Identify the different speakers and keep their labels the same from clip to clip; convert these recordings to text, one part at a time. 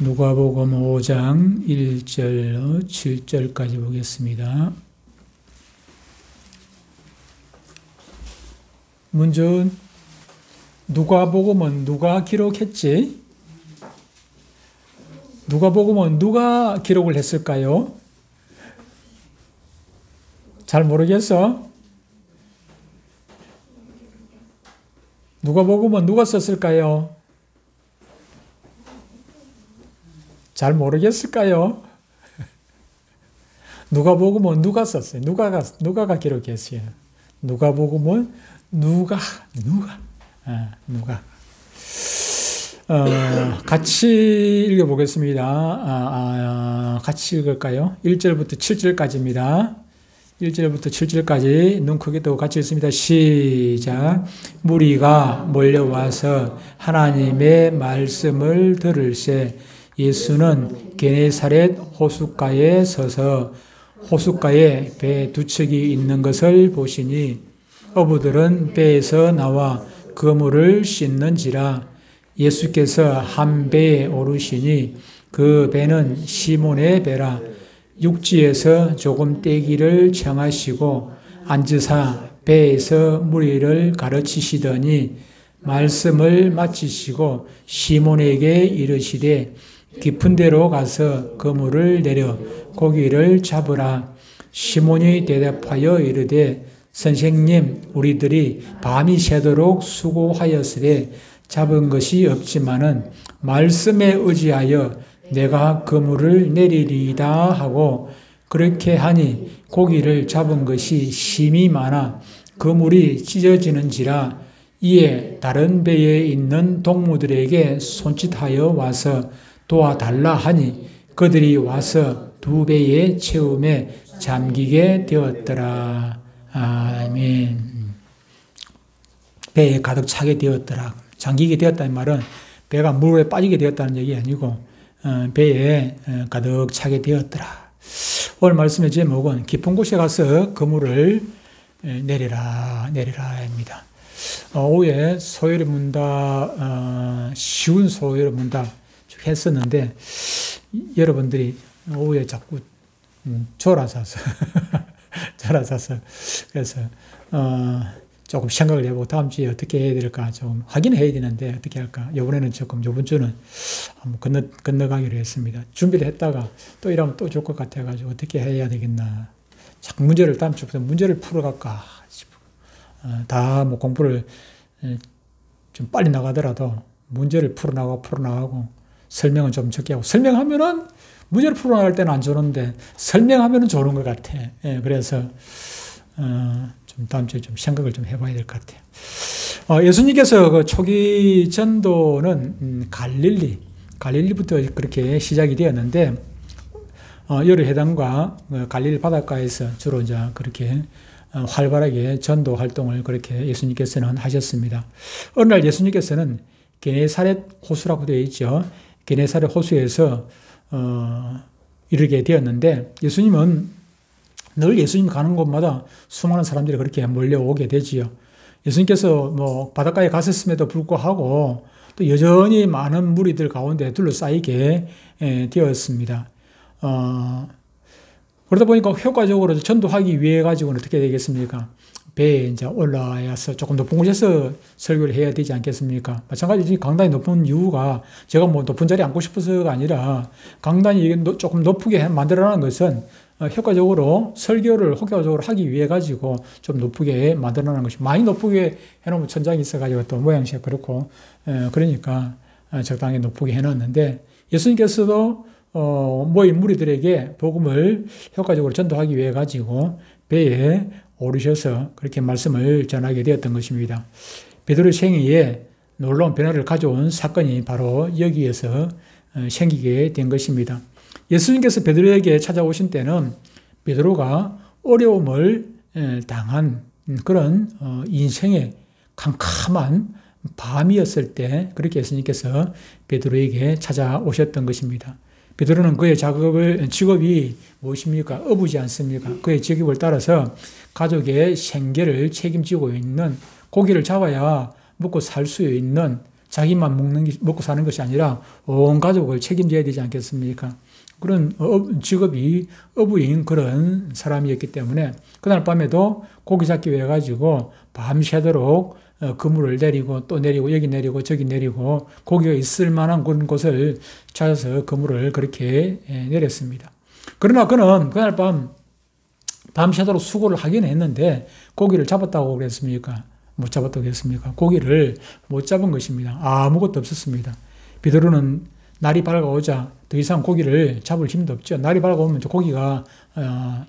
Speaker 1: 누가복음 5장 1절 7절까지 보겠습니다. 먼저 누가복음은 누가 기록했지? 누가복음은 누가 기록을 했을까요? 잘 모르겠어? 누가복음은 누가 썼을까요? 잘 모르겠을까요? 누가복음은 누가 썼어요? 누가가 기록했어요? 누가복음은 누가. 같이 읽어보겠습니다. 같이 읽을까요? 1절부터 7절까지입니다. 1절부터 7절까지 눈 크게 뜨고 같이 읽습니다. 시작. 무리가 몰려와서 하나님의 말씀을 들을새 예수는 게네사렛 호숫가에 서서 호숫가에 배 두 척이 있는 것을 보시니 어부들은 배에서 나와 그물을 씻는지라. 예수께서 한 배에 오르시니 그 배는 시몬의 배라. 육지에서 조금 떼기를 청하시고 앉으사 배에서 무리를 가르치시더니 말씀을 마치시고 시몬에게 이르시되 깊은 데로 가서 그물을 내려 고기를 잡으라. 시몬이 대답하여 이르되 선생님, 우리들이 밤이 새도록 수고하였으되 잡은 것이 없지만은 말씀에 의지하여 내가 그물을 내리리이다 하고 그렇게 하니 고기를 잡은 것이 심히 많아 그물이 찢어지는지라. 이에 다른 배에 있는 동무들에게 손짓하여 와서 도와달라 하니 그들이 와서 두 배의 채움에 잠기게 되었더라. 아멘. 배에 가득 차게 되었더라. 잠기게 되었다는 말은 배가 물에 빠지게 되었다는 얘기 아니고 배에 가득 차게 되었더라. 오늘 말씀의 제목은 깊은 곳에 가서 그물을 내리라입니다. 오후에 소요리 문답, 쉬운 소요리 문답 했었는데 여러분들이 오후에 자꾸 졸아서서 그래서 조금 생각을 해보고 다음 주에 어떻게 해야 될까 좀 확인해야 되는데 어떻게 할까. 이번 주는 한번 건너가기로 했습니다. 준비를 했다가 또 이러면 또 좋을 것 같아가지고 어떻게 해야 되겠나. 자꾸 다음 주부터 문제를 풀어갈까 싶어. 다 공부를 좀 빨리 나가더라도 문제를 풀어나가고 설명은 좀 적게 하고, 설명하면은 문제를 풀어나갈 때는 안 좋은데 설명하면은 좋은 것 같아. 그래서 좀 다음 주에 좀 생각을 좀 해봐야 될 것 같아요. 예수님께서 그 초기 전도는 갈릴리부터 그렇게 시작이 되었는데 여러 회당과 갈릴리 바닷가에서 주로 이제 그렇게 활발하게 전도 활동을 그렇게 예수님께서는 하셨습니다. 어느 날 예수님께서는 게네사렛 호수라고 되어 있죠. 게네사렛 호수에서 이르게 되었는데 예수님은 늘 예수님 가는 곳마다 수많은 사람들이 그렇게 몰려오게 되지요. 예수님께서 바닷가에 갔었음에도 불구하고 또 여전히 많은 무리들 가운데 둘러싸이게 되었습니다. 그러다 보니까 효과적으로 전도하기 위해 가지고는 어떻게 되겠습니까? 배에 이제 올라와서 조금 높은 곳에서 설교를 해야 되지 않겠습니까? 마찬가지로 강단이 높은 이유가 제가 높은 자리에 앉고 싶어서가 아니라 강단이 조금 높게 만들어라는 것은 효과적으로 설교를 효과적으로 하기 위해 가지고 좀 높게 만들어라는 것이, 많이 높게 해놓으면 천장이 있어가지고 또 모양새가 그렇고 그러니까 적당히 높게 해놨는데 예수님께서도 모인 무리들에게 복음을 효과적으로 전도하기 위해 가지고 배에 오르셔서 그렇게 말씀을 전하게 되었던 것입니다. 베드로의 생애에 놀라운 변화를 가져온 사건이 바로 여기에서 생기게 된 것입니다. 예수님께서 베드로에게 찾아오신 때는 베드로가 어려움을 당한 그런 인생의 캄캄한 밤이었을 때 그렇게 예수님께서 베드로에게 찾아오셨던 것입니다. 베드로는 그의 직업이 무엇입니까? 어부지 않습니까? 그의 직업을 따라서 가족의 생계를 책임지고 있는, 고기를 잡아야 먹고 살 수 있는 자기만 먹고 사는 것이 아니라 온 가족을 책임져야 되지 않겠습니까? 그런 직업이 어부인 그런 사람이었기 때문에 그날 밤에도 고기 잡기 위해 가지고 밤새도록 그물을 내리고 또 내리고 여기 내리고 저기 내리고 고기가 있을 만한 그런 곳을 찾아서 그물을 그렇게 내렸습니다. 그러나 그는 그날 밤새도록 수고를 하긴 했는데 고기를 잡았다고 그랬습니까? 못 잡았다고 했습니까? 고기를 못 잡은 것입니다. 아무것도 없었습니다. 베드로는 날이 밝아오자 더 이상 고기를 잡을 힘도 없죠. 날이 밝아오면 고기가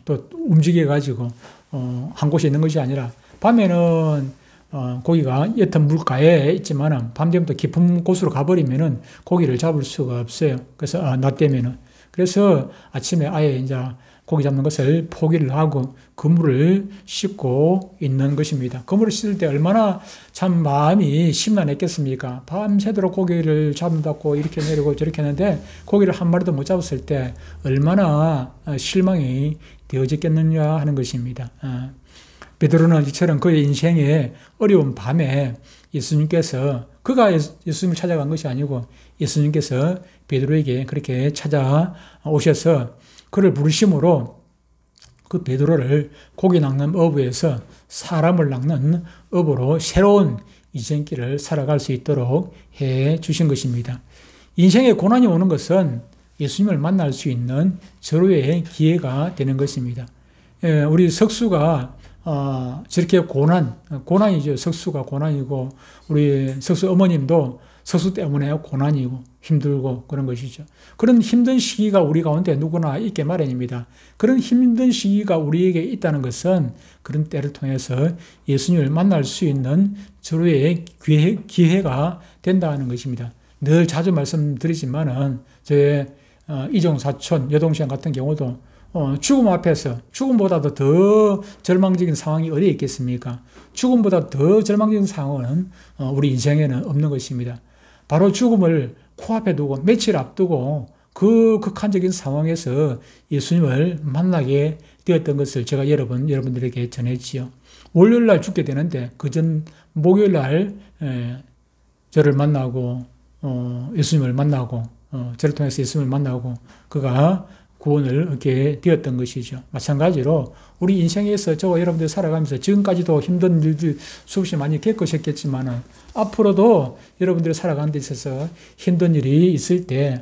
Speaker 1: 또 움직여가지고 한 곳에 있는 것이 아니라 밤에는 고기가 옅은 물가에 있지만 밤 되면 또 깊은 곳으로 가버리면은 고기를 잡을 수가 없어요. 그래서 낮 되면은 그래서 아침에 아예 이제 고기 잡는 것을 포기를 하고 그물을 씻고 있는 것입니다. 그물을 씻을 때 얼마나 참 마음이 심란했겠습니까? 밤새도록 고기를 잡는다고 이렇게 내리고 저렇게 했는데 고기를 한 마리도 못 잡았을 때 얼마나 실망이 되어졌겠느냐 하는 것입니다. 베드로는 이처럼 그의 인생의 어려운 밤에 예수님께서 그가 예수님을 찾아간 것이 아니고 예수님께서 베드로에게 그렇게 찾아오셔서 그를 부르심으로 그 베드로를 고기 낚는 어부에서 사람을 낚는 어부로 새로운 인생길을 살아갈 수 있도록 해 주신 것입니다. 인생에 고난이 오는 것은 예수님을 만날 수 있는 절호의 기회가 되는 것입니다. 우리 석수가 저렇게 고난이죠. 석수가 고난이고 우리 석수 어머님도 석수 때문에 고난이고 힘들고 그런 것이죠. 그런 힘든 시기가 우리 가운데 누구나 있게 마련입니다. 그런 힘든 시기가 우리에게 있다는 것은 그런 때를 통해서 예수님을 만날 수 있는 절호의 기회가 된다는 것입니다. 늘 자주 말씀드리지만은 저의 이종 사촌 여동생 같은 경우도 죽음 앞에서 죽음보다도 더 절망적인 상황이 어디에 있겠습니까? 죽음보다 더 절망적인 상황은 우리 인생에는 없는 것입니다. 바로 죽음을 코앞에 두고 며칠 앞두고 그 극한적인 상황에서 예수님을 만나게 되었던 것을 제가 여러분들에게 전했지요. 월요일날 죽게 되는데 그 전 목요일날 저를 만나고 예수님을 만나고 저를 통해서 예수님을 만나고 그가 구원을 얻게 되었던 것이죠. 마찬가지로 우리 인생에서 저와 여러분들 살아가면서 지금까지도 힘든 일들 수없이 많이 겪으셨겠지만 앞으로도 여러분들이 살아가는 데 있어서 힘든 일이 있을 때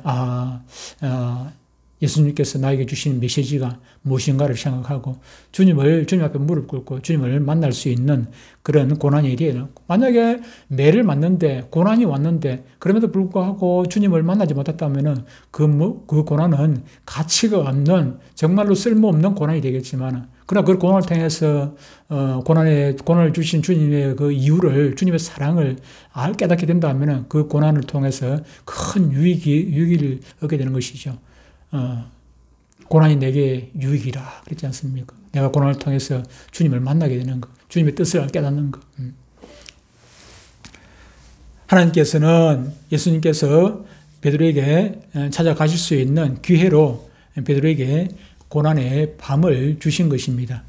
Speaker 1: 예수님께서 나에게 주신 메시지가 무엇인가를 생각하고 주님 앞에 무릎 꿇고 주님을 만날 수 있는 그런 고난의 일이에요. 만약에 매를 맞는데 고난이 왔는데 그럼에도 불구하고 주님을 만나지 못했다면 그 고난은 가치가 없는 정말로 쓸모없는 고난이 되겠지만 그러나 그 고난을 통해서 고난을 주신 주님의 그 이유를 주님의 사랑을 깨닫게 된다면 그 고난을 통해서 큰 유익을 얻게 되는 것이죠. 고난이 내게 유익이라 그랬지 않습니까? 내가 고난을 통해서 주님을 만나게 되는 것, 주님의 뜻을 깨닫는 것. 하나님께서는 예수님께서 베드로에게 찾아가실 수 있는 기회로 베드로에게 고난의 밤을 주신 것입니다.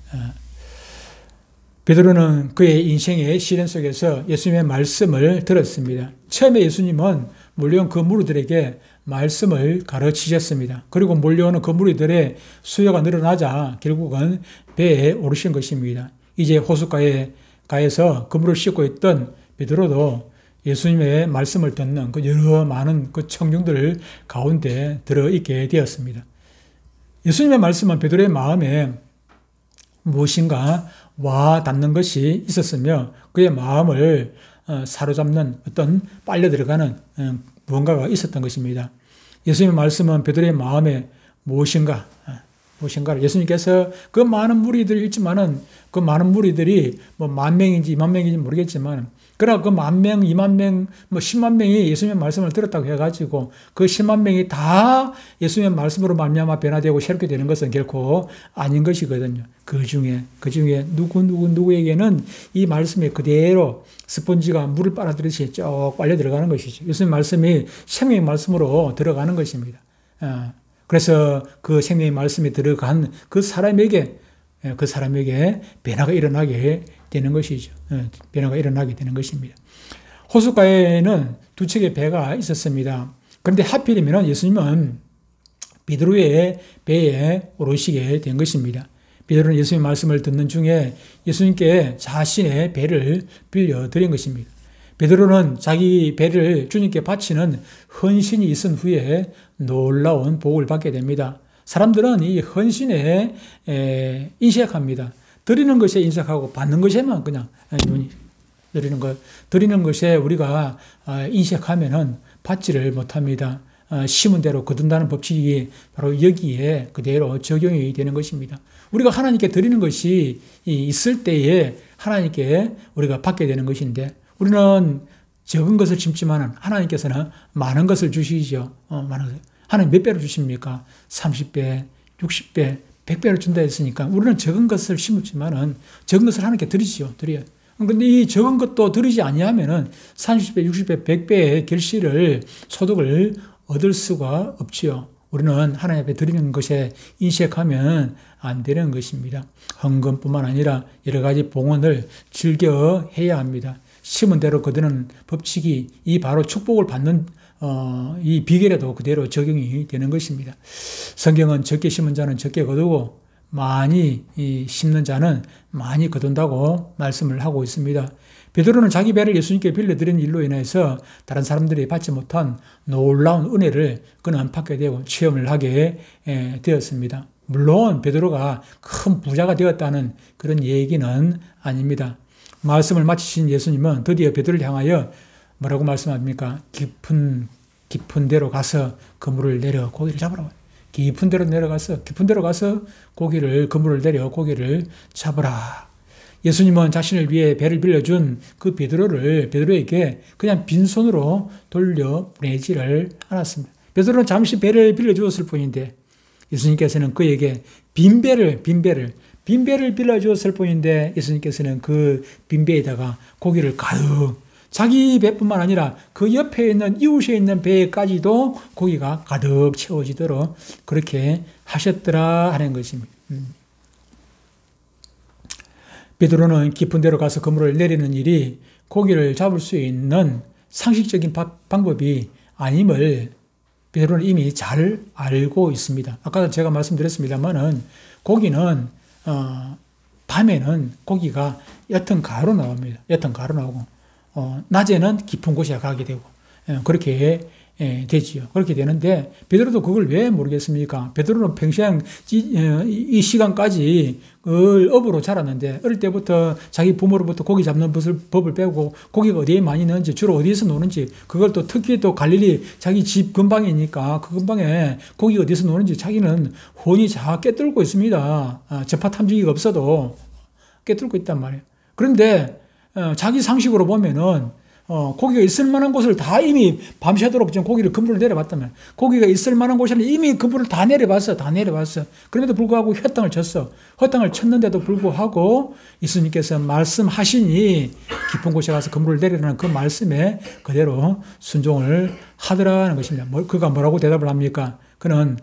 Speaker 1: 베드로는 그의 인생의 시련 속에서 예수님의 말씀을 들었습니다. 처음에 예수님은 물론 그 무리들에게 말씀을 가르치셨습니다. 그리고 몰려오는 그 무리들의 수요가 늘어나자 결국은 배에 오르신 것입니다. 이제 호숫가에 가에서 그물을 씻고 있던 베드로도 예수님의 말씀을 듣는 그 여러 많은 그 청중들 가운데 들어있게 되었습니다. 예수님의 말씀은 베드로의 마음에 무엇인가 와 닿는 것이 있었으며 그의 마음을 사로잡는 어떤 빨려 들어가는 무언가가 있었던 것입니다. 예수님의 말씀은 베드로의 마음에 무엇인가를 예수님께서 그 많은 무리들이 있지만은 그 많은 무리들이 뭐 10,000명인지 20,000명인지 모르겠지만 그러나 그 10,000명, 20,000명, 뭐 10만 명이 예수님의 말씀을 들었다고 해가지고 그 10만 명이 다 예수님의 말씀으로 말미암아 변화되고 새롭게 되는 것은 결코 아닌 것이거든요. 그 중에 누구에게는 이 말씀이 그대로 스펀지가 물을 빨아들이듯이 쭉 빨려 들어가는 것이죠. 예수님 말씀이 생명의 말씀으로 들어가는 것입니다. 그래서 그 생명의 말씀이 들어간 그 사람에게 변화가 일어나게 되는 것이죠. 변화가 일어나게 되는 것입니다. 호숫가에는 두 척의 배가 있었습니다. 그런데 하필이면 예수님은 베드로의 배에 오르시게 된 것입니다. 베드로는 예수님의 말씀을 듣는 중에 예수님께 자신의 배를 빌려드린 것입니다. 베드로는 자기 배를 주님께 바치는 헌신이 있은 후에 놀라운 복을 받게 됩니다. 사람들은 이 헌신에 인색합니다. 드리는 것에 인색하고 받는 것에만 그냥 눈이 드리는 것에 우리가 인색하면은 받지를 못합니다. 심은 대로 거둔다는 법칙이 바로 여기에 그대로 적용이 되는 것입니다. 우리가 하나님께 드리는 것이 있을 때에 하나님께 우리가 받게 되는 것인데, 우리는 적은 것을 심지만 하나님께서는 많은 것을 주시죠. 하나님 몇 배로 주십니까? 30배, 60배, 100배를 준다 했으니까 우리는 적은 것을 심었지만은 적은 것을 하나님께 드려요. 그런데 이 적은 것도 드리지 아니하면은 30배, 60배, 100배의 결실을, 소득을 얻을 수가 없지요. 우리는 하나님 앞에 드리는 것에 인색하면 안 되는 것입니다. 헌금뿐만 아니라 여러 가지 봉헌을 즐겨 해야 합니다. 심은 대로 거두는 법칙이 이 바로 축복을 받는 이 비결에도 그대로 적용이 되는 것입니다. 성경은 적게 심은 자는 적게 거두고 많이 심는 자는 많이 거둔다고 말씀을 하고 있습니다. 베드로는 자기 배를 예수님께 빌려드린 일로 인해서 다른 사람들이 받지 못한 놀라운 은혜를 그는 받게 되고 체험을 하게 되었습니다. 물론 베드로가 큰 부자가 되었다는 그런 얘기는 아닙니다. 말씀을 마치신 예수님은 드디어 베드로를 향하여 뭐라고 말씀합니까? 깊은 데로 가서 그물을 내려 고기를 잡으라고. 깊은 데로 가서 그물을 내려 고기를 잡으라. 예수님은 자신을 위해 배를 빌려준 그 베드로에게 그냥 빈손으로 돌려보내지를 않았습니다. 베드로는 잠시 배를 빌려주었을 뿐인데 예수님께서는 그에게 빈배를 빌려주었을 뿐인데 예수님께서는 그 빈배에다가 고기를 가득, 자기 배뿐만 아니라 그 옆에 있는 이웃에 있는 배까지도 고기가 가득 채워지도록 그렇게 하셨더라 하는 것입니다. 베드로는 깊은 데로 가서 그물을 내리는 일이 고기를 잡을 수 있는 상식적인 방법이 아님을 베드로는 이미 잘 알고 있습니다. 아까 제가 말씀드렸습니다만은 고기는 밤에는 고기가 옅은 가로 나옵니다. 옅은 가로 나오고 낮에는 깊은 곳에 가게 되고 그렇게 되지요. 그렇게 되는데 베드로도 그걸 왜 모르겠습니까? 베드로는 평생 이 시간까지 어부로 자랐는데 어릴 때부터 자기 부모로부터 고기 잡는 법을 배우고 고기가 어디에 많이 있는지 주로 어디에서 노는지 그걸 또 특히 또 갈릴리 자기 집 근방이니까 그 근방에 고기가 어디서 노는지 자기는 훤히 잘 꿰뚫고 있습니다. 전파 탐지기가 없어도 꿰뚫고 있단 말이에요. 그런데 자기 상식으로 보면은 고기가 있을 만한 곳을 다 이미 밤새도록 지금 그물을 내려봤다면 고기가 있을 만한 곳에는 이미 그물을 다 내려봤어. 그럼에도 불구하고 헛땅을 쳤어. 헛땅을 쳤는데도 불구하고 예수님께서 말씀하시니 깊은 곳에 가서 그물을 내리라는 그 말씀에 그대로 순종을 하더라는 것입니다. 그가 뭐라고 대답을 합니까? 그는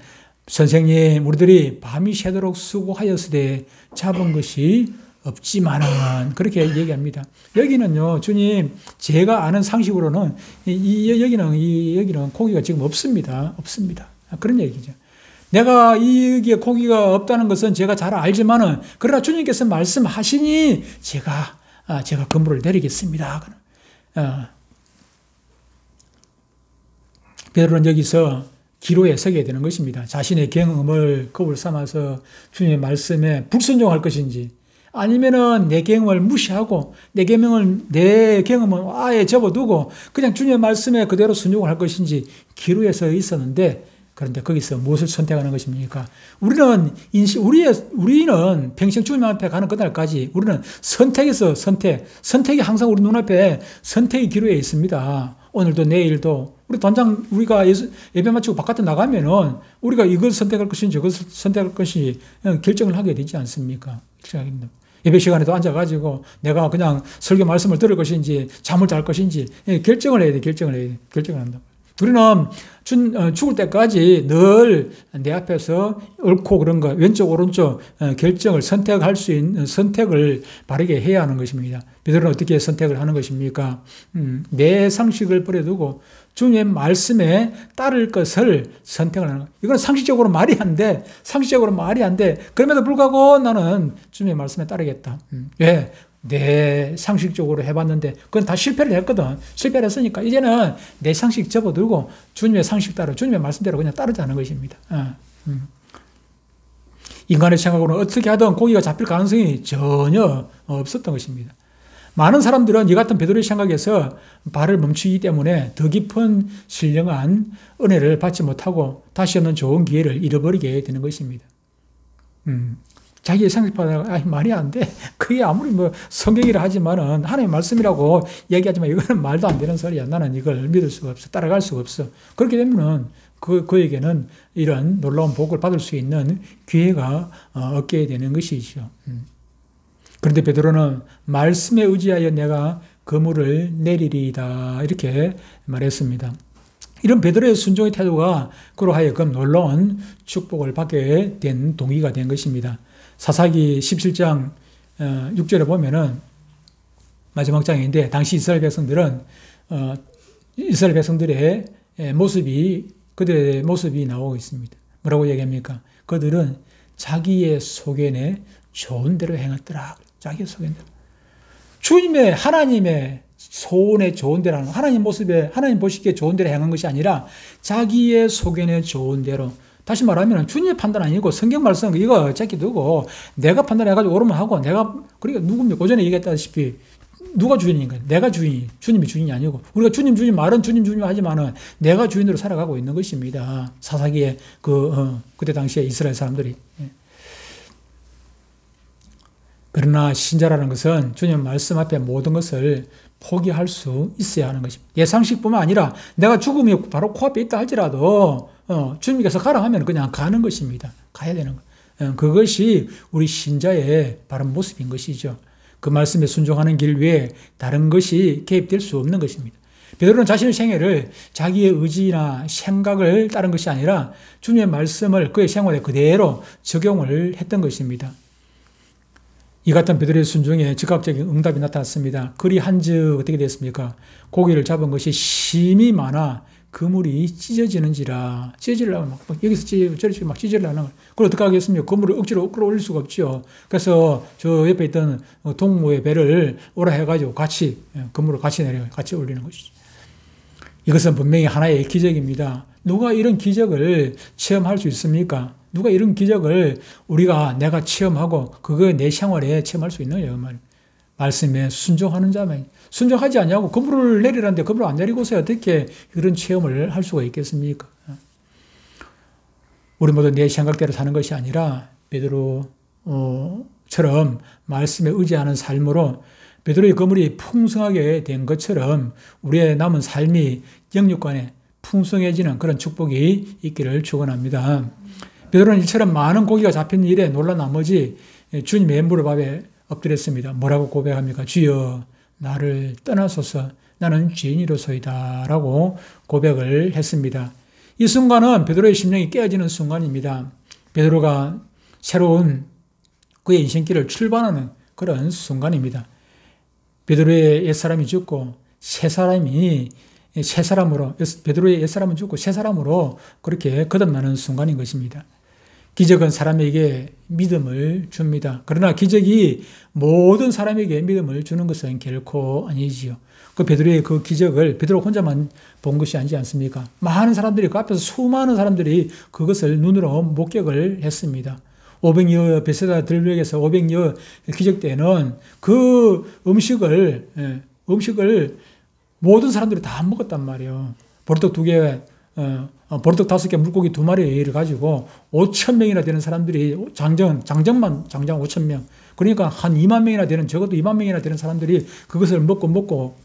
Speaker 1: 선생님, 우리들이 밤이 새도록 수고하였으되 잡은 것이 없지만은 그렇게 얘기합니다. 여기는요, 주님, 제가 아는 상식으로는 여기는 고기가 지금 없습니다. 그런 얘기죠. 내가 여기에 고기가 없다는 것은 제가 잘 알지만은 그러나 주님께서 말씀하시니 제가 그물을 내리겠습니다. 베드로는 여기서 기로에 서게 되는 것입니다. 자신의 경험을 겁을 삼아서 주님의 말씀에 불순종할 것인지 아니면은 내 경험을 무시하고 내 경험은 아예 접어두고 그냥 주님의 말씀에 그대로 순종을 할 것인지 기로에 서 있었는데, 그런데 거기서 무엇을 선택하는 것입니까? 우리는 평생 주님 앞에 가는 그날까지 우리는 선택이 항상 우리 눈앞에 선택의 기로에 있습니다. 오늘도 내일도 우리가 예배 마치고 바깥에 나가면은 우리가 이걸 선택할 것인지 저걸 선택할 것인지 결정을 하게 되지 않습니까? 예배 시간에도 앉아가지고 내가 그냥 설교 말씀을 들을 것인지 잠을 잘 것인지 결정을 해야 돼. 결정을 한다. 우리는 죽을 때까지 늘 내 앞에서 옳고 그런 거, 왼쪽, 오른쪽 결정을 선택할 수 있는 선택을 바르게 해야 하는 것입니다. 베드로는 어떻게 선택을 하는 것입니까? 내 상식을 버려두고 주님의 말씀에 따를 것을 선택을 하는 것. 이건 상식적으로 말이 안 돼. 상식적으로 말이 안 돼. 그럼에도 불구하고 나는 주님의 말씀에 따르겠다. 왜? 내 상식적으로 해봤는데 그건 다 실패를 했거든. 실패를 했으니까 이제는 내 상식 접어들고 주님의 상식 따라 주님의 말씀대로 그냥 따르자는 것입니다. 인간의 생각으로는 어떻게 하든 고기가 잡힐 가능성이 전혀 없었던 것입니다. 많은 사람들은 이 같은 베드로의 생각에서 발을 멈추기 때문에 더 깊은 신령한 은혜를 받지 못하고 다시 없는 좋은 기회를 잃어버리게 되는 것입니다. 자기의 생각보다 말이 안 돼. 그게 아무리 뭐 성경이라 하지만은 하나님의 말씀이라고 얘기하지만 이거는 말도 안 되는 소리야. 나는 이걸 믿을 수가 없어. 따라갈 수가 없어. 그렇게 되면은 그에게는 이런 놀라운 복을 받을 수 있는 기회가 없게 되는 것이죠. 그런데 베드로는 말씀에 의지하여 내가 그물을 내리리이다 이렇게 말했습니다. 이런 베드로의 순종의 태도가 그로 하여금 놀라운 축복을 받게 된 동기가 된 것입니다. 사사기 17장 6절에 보면은 마지막 장인데 당시 이스라엘 백성들의 모습이 그들의 모습이 나오고 있습니다. 뭐라고 얘기합니까? 그들은 자기의 소견에 좋은 대로 행했더라. 자기의 소견대로. 주님의 하나님의 소원에 좋은 대로 하는 하나님 모습에 하나님 보시기에 좋은 대로 행한 것이 아니라 자기의 소견에 좋은 대로. 다시 말하면 주님의 판단 아니고 성경 말씀 이거 제끼두고 내가 판단해가지고 옳으면 하고 내가 그러니까 누굽니까? 오전에 얘기했다시피 누가 주인인가? 내가 주인이 주님이 주인이 아니고 우리가 주님 말은 주님 하지만은 내가 주인으로 살아가고 있는 것입니다. 사사기에 그때 당시에 이스라엘 사람들이. 그러나 신자라는 것은 주님 말씀 앞에 모든 것을 포기할 수 있어야 하는 것입니다. 내 상식뿐만 아니라 내가 죽음이 바로 코앞에 있다 할지라도 주님께서 가라 하면 그냥 가는 것입니다. 가야 되는 것. 그것이 우리 신자의 바른 모습인 것이죠. 그 말씀에 순종하는 길 외에 다른 것이 개입될 수 없는 것입니다. 베드로는 자신의 생애를 자기의 의지나 생각을 따른 것이 아니라 주님의 말씀을 그의 생활에 그대로 적용을 했던 것입니다. 이 같은 베드로의 순종에 즉각적인 응답이 나타났습니다. 그리 한즉 어떻게 됐습니까? 고기를 잡은 것이 심이 많아 그물이 찢어지는지라. 찢어지려면 막 여기서 저리서 막 찢어지려는 걸. 그걸 어떻게 하겠습니까? 그물을 억지로 끌어올릴 수가 없죠. 그래서 저 옆에 있던 동무의 배를 오라 해가지고 같이 그물을 같이 내려 같이 올리는 것이죠. 이것은 분명히 하나의 기적입니다. 누가 이런 기적을 체험할 수 있습니까? 누가 이런 기적을 내가 체험하고 그거 내 생활에 체험할 수 있느냐 그 말이에요. 말씀에 순종하는 자만. 순종하지 않냐고 그물을 내리라는데 그물을 안 내리고서 어떻게 그런 체험을 할 수가 있겠습니까? 우리 모두 내 생각대로 사는 것이 아니라 베드로처럼 말씀에 의지하는 삶으로 베드로의 그물이 풍성하게 된 것처럼 우리의 남은 삶이 영육간에 풍성해지는 그런 축복이 있기를 축원합니다. 베드로는 이처럼 많은 고기가 잡힌 일에 놀란 나머지 주님의 무릎 앞에 엎드렸습니다. 뭐라고 고백합니까? 주여 나를 떠나소서 나는 죄인이로소이다 라고 고백을 했습니다. 이 순간은 베드로의 심령이 깨어지는 순간입니다. 베드로가 새로운 그의 인생길을 출발하는 그런 순간입니다. 베드로의 옛사람이 죽고 베드로의 옛사람은 죽고 새 사람으로 그렇게 거듭나는 순간인 것입니다. 기적은 사람에게 믿음을 줍니다. 그러나 기적이 모든 사람에게 믿음을 주는 것은 결코 아니지요. 그 베드로의 그 기적을 베드로 혼자만 본 것이 아니지 않습니까? 많은 사람들이 그 앞에서 수많은 사람들이 그것을 눈으로 목격을 했습니다. 500여 베세다 들녘에서 500여 기적 때는 그 음식을 모든 사람들이 다 먹었단 말이에요. 보리떡 2개, 보리떡 5개, 물고기 2마리를 가지고 5,000명이나 되는 사람들이 장장 5,000명. 그러니까 한 2만 명이나 되는, 적어도 2만 명이나 되는 사람들이 그것을 먹고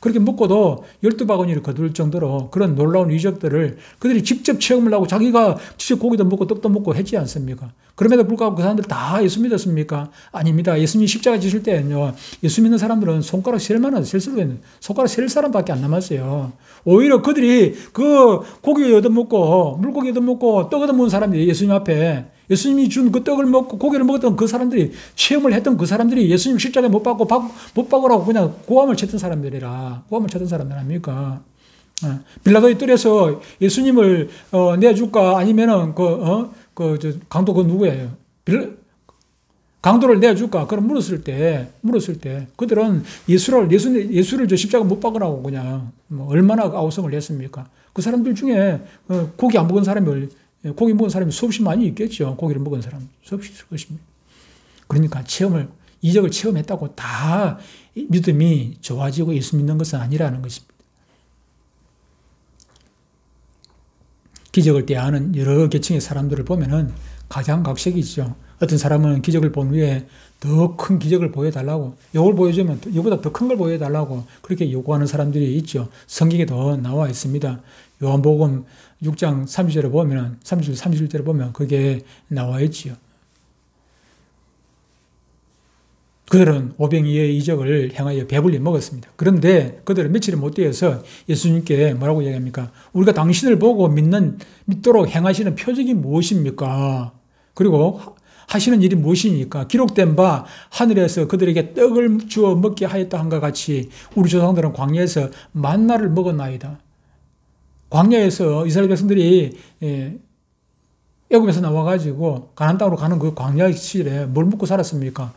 Speaker 1: 그렇게 먹고도 12바구니를 거둘 정도로 그런 놀라운 이적들을 그들이 직접 체험을 하고 자기가 직접 고기도 먹고 떡도 먹고 했지 않습니까? 그럼에도 불구하고 그 사람들 다 예수 믿었습니까? 아닙니다. 예수님이 십자가 지실 때는요, 예수 믿는 사람들은 손가락 셀 만한, 셀 수도 있는, 손가락 셀 사람밖에 안 남았어요. 오히려 그들이 그 고기 얻어먹고, 물고기 얻어먹고, 떡 얻어먹은 사람들이 예수님 앞에, 예수님이 준 그 떡을 먹고 고기를 먹었던 그 사람들이, 체험을 했던 그 사람들이 예수님 십자가에 못 박으라고 그냥 고함을 쳤던 사람들이라, 고함을 쳤던 사람들 아닙니까? 빌라도의 뜰에서 예수님을 내줄까? 아니면은 강도 그 누구예요? 강도를 내줄까? 그럼 물었을 때 그들은 예수를 저 십자가 못 박으라고 그냥 얼마나 아우성을 했습니까? 그 사람들 중에 고기 안 먹은 사람이 고기 먹은 사람이 수없이 많이 있겠죠. 고기를 먹은 사람 수없이 있을 것입니다. 그러니까 이적을 체험했다고 다 믿음이 좋아지고 예수 믿는 것은 아니라는 것입니다. 기적을 대하는 여러 계층의 사람들을 보면은 각양각색이죠. 어떤 사람은 기적을 본 후에 더 큰 기적을 보여달라고, 이걸 보여주면 이보다 더 큰 걸 보여달라고 그렇게 요구하는 사람들이 있죠. 성경에도 나와 있습니다. 요한복음 6장 30절에 보면, 31절에 보면 그게 나와 있지요. 그들은 오병이어의 이적을 행하여 배불리 먹었습니다. 그런데 그들은 며칠이 못 되어서 예수님께 뭐라고 얘기합니까? 우리가 당신을 보고 믿도록 행하시는 표적이 무엇입니까? 그리고 하시는 일이 무엇입니까? 기록된 바 하늘에서 그들에게 떡을 주어 먹게 하였다 한것 같이 우리 조상들은 광야에서 만나를 먹었나이다. 광야에서 이스라엘 백성들이 애굽에서 나와가지고 가나안 땅으로 가는 그 광야 시절에 뭘 먹고 살았습니까?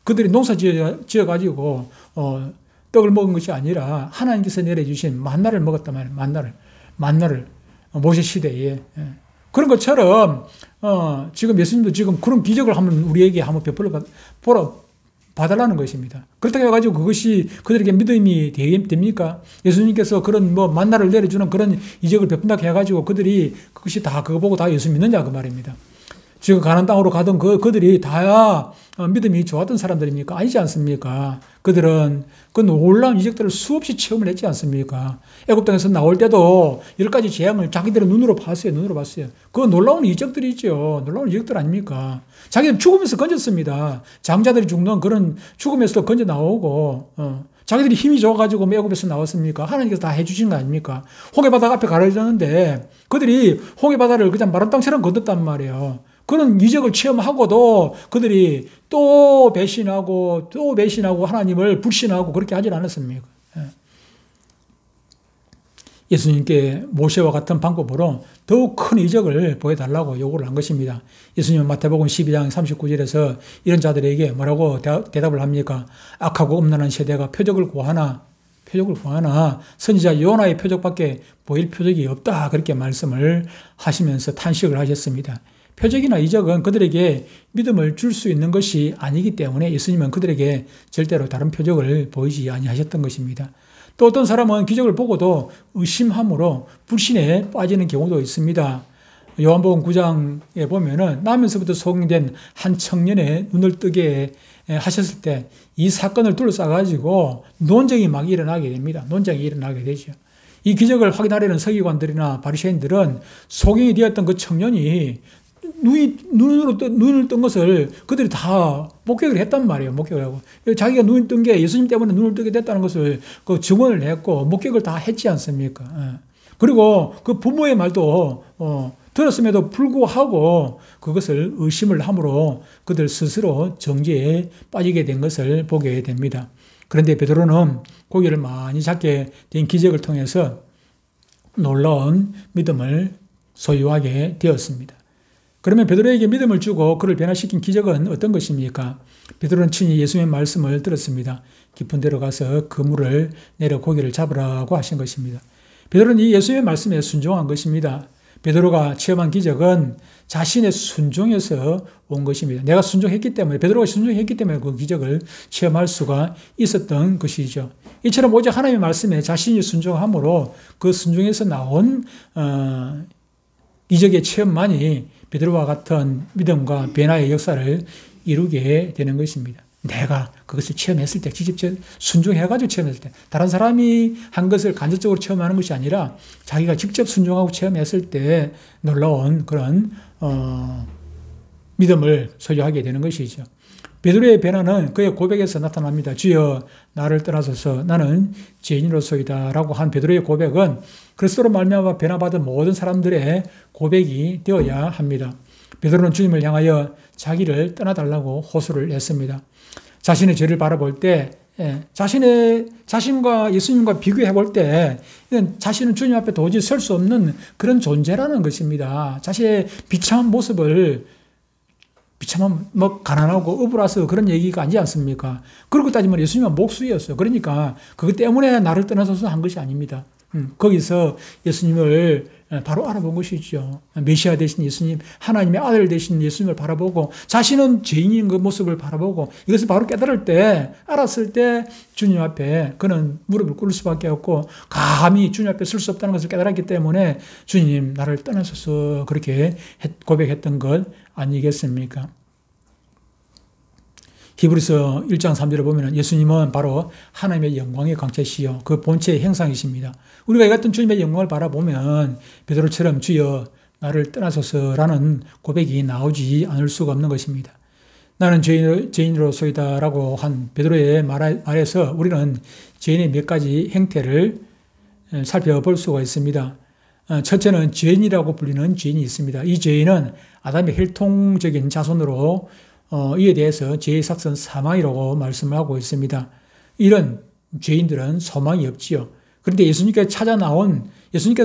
Speaker 1: 그들이 농사 지어가지고 떡을 먹은 것이 아니라 하나님께서 내려주신 만나를 먹었단 말이에요. 만나를 모세 시대에. 그런 것처럼 지금 예수님도 지금 그런 기적을 우리에게 한번 베풀어 봐달라는 것입니다. 그렇다고 해가지고 그것이 그들에게 믿음이 됩니까? 예수님께서 그런 만나를 내려주는 그런 이적을 베푼다고 해가지고 그것이 다 그거 보고 다 예수 믿느냐 그 말입니다. 지금 가나안 땅으로 가던 그들이 다야 믿음이 좋았던 사람들입니까? 아니지 않습니까? 그들은 그 놀라운 이적들을 수없이 체험을 했지 않습니까? 애굽 땅에서 나올 때도 10가지 재앙을 자기들은 눈으로 봤어요. 그 놀라운 이적들이죠. 놀라운 이적들 아닙니까? 자기들 죽으면서 건졌습니다. 장자들이 죽는 그런 죽음에서도 건져 나오고, 자기들이 힘이 좋아가지고 애굽에서 나왔습니까? 하나님께서 다 해주신 거 아닙니까? 홍해바다 앞에 가려졌는데 그들이 홍해바다를 그냥 마른 땅처럼 건넜단 말이에요. 그런 이적을 체험하고도 그들이 또 배신하고 하나님을 불신하고 그렇게 하진 않았습니까? 예수님께 모세와 같은 방법으로 더욱 큰 이적을 보여달라고 요구를 한 것입니다. 예수님은 마태복음 12장 39절에서 이런 자들에게 뭐라고 대답을 합니까? 악하고 음란한 세대가 표적을 구하나 선지자 요나의 표적밖에 보일 표적이 없다. 그렇게 말씀을 하시면서 탄식을 하셨습니다. 표적이나 이적은 그들에게 믿음을 줄 수 있는 것이 아니기 때문에 예수님은 그들에게 절대로 다른 표적을 보이지 아니하셨던 것입니다. 또 어떤 사람은 기적을 보고도 의심함으로 불신에 빠지는 경우도 있습니다. 요한복음 9장에 보면은 나면서부터 소경된 한 청년의 눈을 뜨게 하셨을 때 이 사건을 둘러싸가지고 논쟁이 막 일어나게 됩니다. 논쟁이 일어나게 되죠. 이 기적을 확인하려는 서기관들이나 바리새인들은 소경이 되었던 그 청년이 눈을 뜬 것을 그들이 다 목격을 했단 말이에요. 목격을 하고. 자기가 눈을 뜬 게 예수님 때문에 눈을 뜨게 됐다는 것을 그 증언을 했고, 목격을 다 했지 않습니까? 그리고 그 부모의 말도, 들었음에도 불구하고 그것을 의심을 함으로 그들 스스로 정죄에 빠지게 된 것을 보게 됩니다. 그런데 베드로는 고기를 많이 잡게 된 기적을 통해서 놀라운 믿음을 소유하게 되었습니다. 그러면 베드로에게 믿음을 주고 그를 변화시킨 기적은 어떤 것입니까? 베드로는 친히 예수님의 말씀을 들었습니다. 깊은 데로 가서 그물을 내려 고기를 잡으라고 하신 것입니다. 베드로는 이 예수님의 말씀에 순종한 것입니다. 베드로가 체험한 기적은 자신의 순종에서 온 것입니다. 내가 순종했기 때문에, 베드로가 순종했기 때문에 그 기적을 체험할 수가 있었던 것이죠. 이처럼 오직 하나님의 말씀에 자신이 순종함으로 그 순종에서 나온 이적의 체험만이 베드로와 같은 믿음과 변화의 역사를 이루게 되는 것입니다. 내가 그것을 체험했을 때, 직접 순종해가지고 체험했을 때, 다른 사람이 한 것을 간접적으로 체험하는 것이 아니라 자기가 직접 순종하고 체험했을 때 놀라운 그런 믿음을 소유하게 되는 것이죠. 베드로의 변화는 그의 고백에서 나타납니다. 주여 나를 떠나소서 나는 죄인으로소이다 라고 한 베드로의 고백은 그리스도로 말미암아 변화받은 모든 사람들의 고백이 되어야 합니다. 베드로는 주님을 향하여 자기를 떠나달라고 호소를 했습니다. 자신의 죄를 바라볼 때, 자신과 예수님과 비교해 볼 때, 자신은 주님 앞에 도저히 설 수 없는 그런 존재라는 것입니다. 자신의 비참한 모습을, 비참한, 가난하고 어부라서 그런 얘기가 아니지 않습니까? 그러고 따지면 예수님은 목수였어요. 그러니까 그것 때문에 나를 떠나서서 한 것이 아닙니다. 거기서 예수님을 바로 알아본 것이죠. 메시아 되신 예수님, 하나님의 아들 되신 예수님을 바라보고 자신은 죄인인 그 모습을 바라보고 이것을 바로 깨달을 때, 알았을 때 주님 앞에 그는 무릎을 꿇을 수밖에 없고 감히 주님 앞에 설 수 없다는 것을 깨달았기 때문에 주님 나를 떠나소서 그렇게 고백했던 것 아니겠습니까? 히브리서 1장 3절을 보면 예수님은 바로 하나님의 영광의 광채시요 그 본체의 형상이십니다. 우리가 이 같은 주님의 영광을 바라보면 베드로처럼 주여 나를 떠나소서라는 고백이 나오지 않을 수가 없는 것입니다. 나는 죄인으로소이다 라고 한 베드로의 말에서 우리는 죄인의 몇 가지 형태를 살펴볼 수가 있습니다. 첫째는 죄인이라고 불리는 죄인이 있습니다. 이 죄인은 아담의 혈통적인 자손으로 이에 대해서 죄의 삭선 사망이라고 말씀을 하고 있습니다. 이런 죄인들은 소망이 없지요. 그런데 예수님께서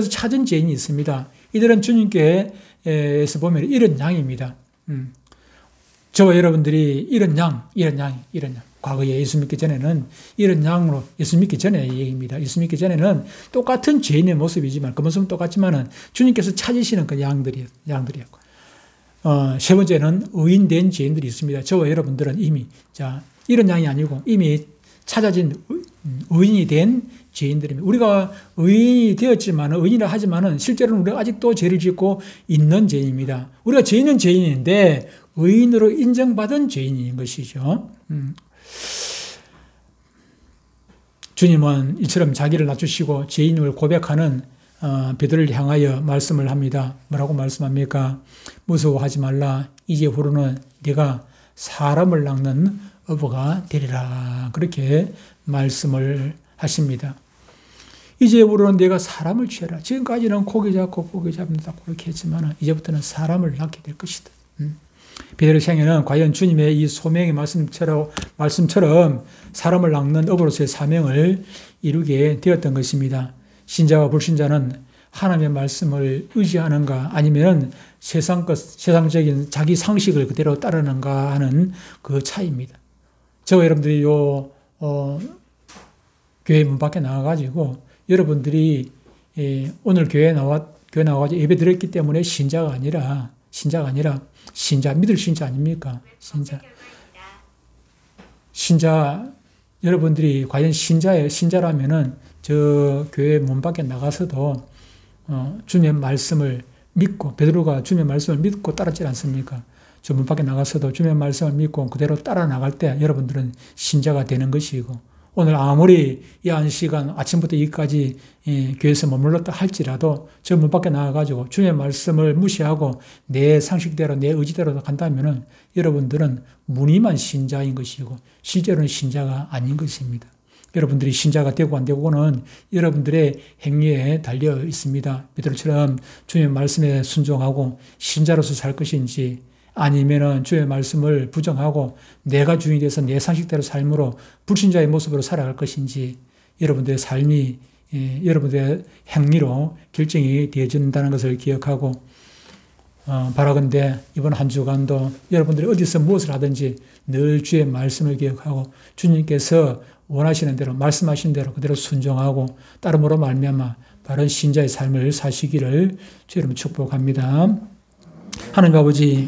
Speaker 1: 찾은 죄인이 있습니다. 이들은 주님께서 보면 이런 양입니다. 저와 여러분들이 이런 양. 과거에 예수 믿기 전에는 이런 양으로, 예수 믿기 전의 얘기입니다. 예수 믿기 전에는 똑같은 죄인의 모습이지만, 그 모습은 똑같지만은 주님께서 찾으시는 그 양들이었고. 세 번째는 의인된 죄인들이 있습니다. 저와 여러분들은 이미, 이런 양이 아니고 이미 찾아진 의인이 된 죄인들입니다. 우리가 의인이 되었지만, 의인이라 하지만은 실제로는 우리가 아직도 죄를 짓고 있는 죄인입니다. 우리가 죄인은 죄인인데 의인으로 인정받은 죄인인 것이죠. 주님은 이처럼 자기를 낮추시고 죄인을 고백하는 베드로를 향하여 말씀을 합니다. 뭐라고 말씀합니까? 무서워하지 말라. 이제 후로는 네가 사람을 낚는 어부가 되리라. 그렇게 말씀을 하십니다. 이제 후로는 네가 사람을 취해라. 지금까지는 고기 잡는다 그렇게 했지만 이제부터는 사람을 낚게 될 것이다. 베드로의 생애는 과연 주님의 이 소명의 말씀처럼 사람을 낚는 어부로서의 사명을 이루게 되었던 것입니다. 신자와 불신자는 하나님의 말씀을 의지하는가 아니면 세상적인 자기 상식을 그대로 따르는가 하는 그 차이입니다. 저와 여러분들이 교회 문 밖에 나와가지고 여러분들이 오늘 교회에 나와가지고 예배 드렸기 때문에 신자가 아니라 믿을 신자 아닙니까? 신자 여러분들이 과연 신자라면은 저 교회 문 밖에 나가서도 주님의 말씀을 믿고, 베드로가 주님의 말씀을 믿고 따랐지 않습니까? 저 문 밖에 나가서도 주님의 말씀을 믿고 그대로 따라 나갈 때 여러분들은 신자가 되는 것이고, 오늘 아무리 이 한 시간 아침부터 여기까지 교회에서 머물렀다 할지라도 저 문 밖에 나가가지고 주님의 말씀을 무시하고 내 상식대로 내 의지대로 간다면은 여러분들은 무늬만 신자인 것이고 실제로는 신자가 아닌 것입니다. 여러분들이 신자가 되고 안 되고는 여러분들의 행위에 달려 있습니다. 베드로처럼 주님의 말씀에 순종하고 신자로서 살 것인지, 아니면은 주의 말씀을 부정하고 내가 주인이 돼서 내 상식대로 삶으로 불신자의 모습으로 살아갈 것인지, 여러분들의 삶이 여러분들의 행위로 결정이 되어진다는 것을 기억하고, 바라건대 이번 한 주간도 여러분들이 어디서 무엇을 하든지 늘 주의 말씀을 기억하고 주님께서 원하시는 대로 말씀하신 대로 그대로 순종하고 따름으로 말미암아 바른 신자의 삶을 사시기를 주님 축복합니다. 하나님 아버지,